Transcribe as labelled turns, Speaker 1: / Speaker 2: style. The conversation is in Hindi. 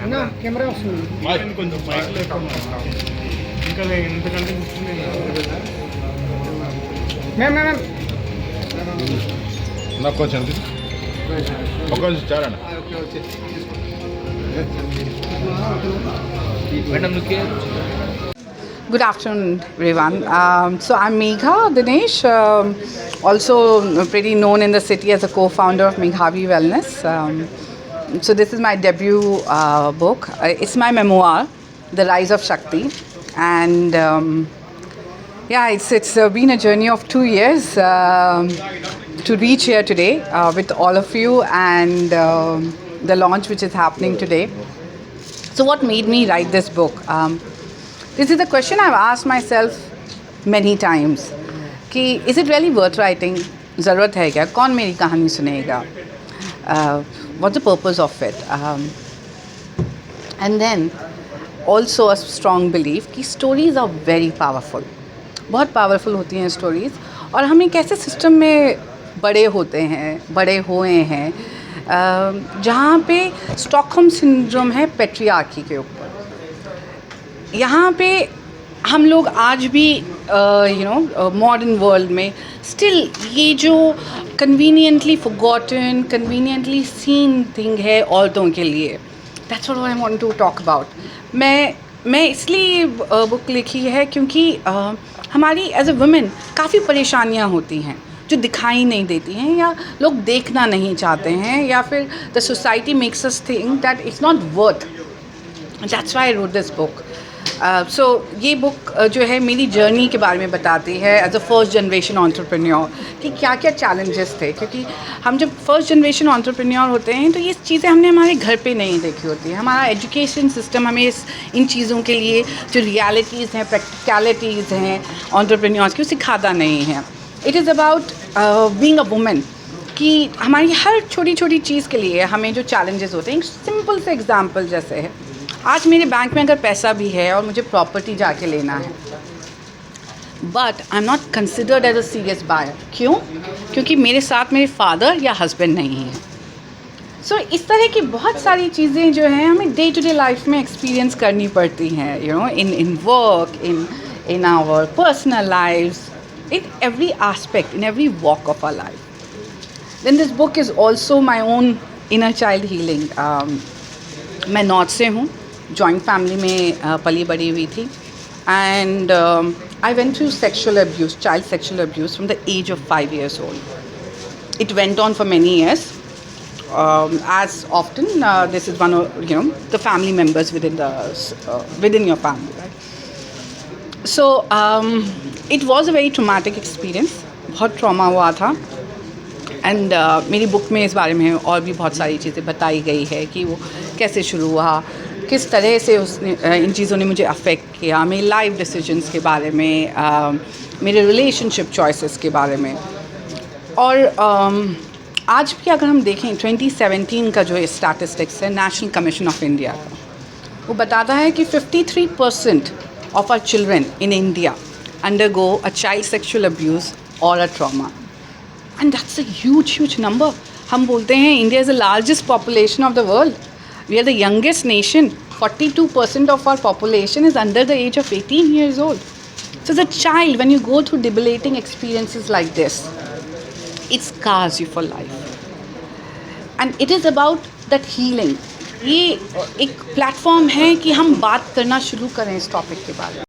Speaker 1: అన్న కెమెరా వస్తుంది
Speaker 2: కొంచెం మైక్ లేకుండా ఇంకా ఎందుకంటే
Speaker 1: మ్యామ్ మ్యామ్
Speaker 3: నాకు కొంచెం ఒక చాలండి.
Speaker 4: Good afternoon, everyone. So I'm Megha Dinesh, also pretty known in the city as a co-founder of Meghavi Wellness. So this is my debut book. It's my memoir, The Rise of Shakti, and yeah, it's been a journey of 2 years to reach here today with all of you, and the launch which is happening today. So what made me write this book? This is a question I've asked myself many times कि is it really worth writing? ज़रूरत है क्या? कौन मेरी कहानी सुनेगा? What's the purpose of it? And then also a strong belief कि stories are very powerful. बहुत पावरफुल होती हैं स्टोरीज़, और हम एक ऐसे सिस्टम में बड़े होते हैं, बड़े हुए हैं जहाँ पे स्टॉकहोम सिंड्रोम है पेट्रियार्की के ऊपर. यहाँ पे हम लोग आज भी मॉडर्न वर्ल्ड में स्टिल ये जो conveniently forgotten, conveniently seen thing है औरतों के लिए, that's what I want to talk about. मैं इसलिए बुक लिखी है क्योंकि हमारी एज अ वुमेन काफ़ी परेशानियाँ होती हैं जो दिखाई नहीं देती हैं, या लोग देखना नहीं चाहते हैं, या फिर the society makes us think that it's not worth. That's why I wrote this book. So ये बुक जो है मेरी जर्नी के बारे में बताती है as a first generation entrepreneur कि क्या क्या चैलेंजेस थे, क्योंकि हम जब फर्स्ट जनरेशन एंटरप्रेन्योर होते हैं तो ये चीज़ें हमने हमारे घर पे नहीं देखी होती है. हमारा एजुकेशन सिस्टम हमें इन चीज़ों के लिए जो रियलिटीज़ हैं, प्रैक्टिकलिटीज़ हैं एंटरप्रेन्योर्स की, वो सिखाता नहीं है. It is about being a women कि हमारी हर छोटी छोटी चीज़ के लिए हमें जो चैलेंजेस होते हैं. एक सिंपल से एग्जांपल जैसे है, आज मेरे बैंक में अगर पैसा भी है और मुझे प्रॉपर्टी जाके लेना है, but I am not considered as a serious buyer. क्यों? क्योंकि मेरे साथ मेरे फादर या हस्बैंड नहीं हैं. सो इस तरह की बहुत सारी चीज़ें जो हैं हमें डे टू डे लाइफ में एक्सपीरियंस करनी पड़ती हैं, in work, in our personal lives, in every aspect, in every walk of our life. Then this book is also my own inner child healing. मैं नॉर्थ से हूँ, जॉइंट फैमिली में पली बड़ी हुई थी, and I went through sexual abuse, child sexual abuse from the age of 5 years old. It went on for many years. As often, this is one of the family members within your family, right? So it was a very traumatic experience. बहुत ट्रॉमा हुआ था, एंड मेरी बुक में इस बारे में और भी बहुत सारी चीज़ें बताई गई है कि वो कैसे शुरू हुआ, किस तरह से उसने इन चीज़ों ने मुझे अफेक्ट किया, मेरी लाइफ डिसीजंस के बारे में, मेरे रिलेशनशिप चॉइसेस के बारे में. और आज भी अगर हम देखें 2017 का जो स्टैटिस्टिक्स है नेशनल कमीशन ऑफ इंडिया का, वो बताता है कि 53% of our children in India undergo a child sexual abuse or a trauma, and that's a huge number. हम बोलते हैं India is the largest population of the world. We are the youngest nation. 42% of our population is under the age of 18 years old. So the child, when you go through debilitating experiences like this, it scars you for life. And it is about that healing. ये एक प्लेटफॉर्म है कि हम बात करना शुरू करें इस टॉपिक के बारे में.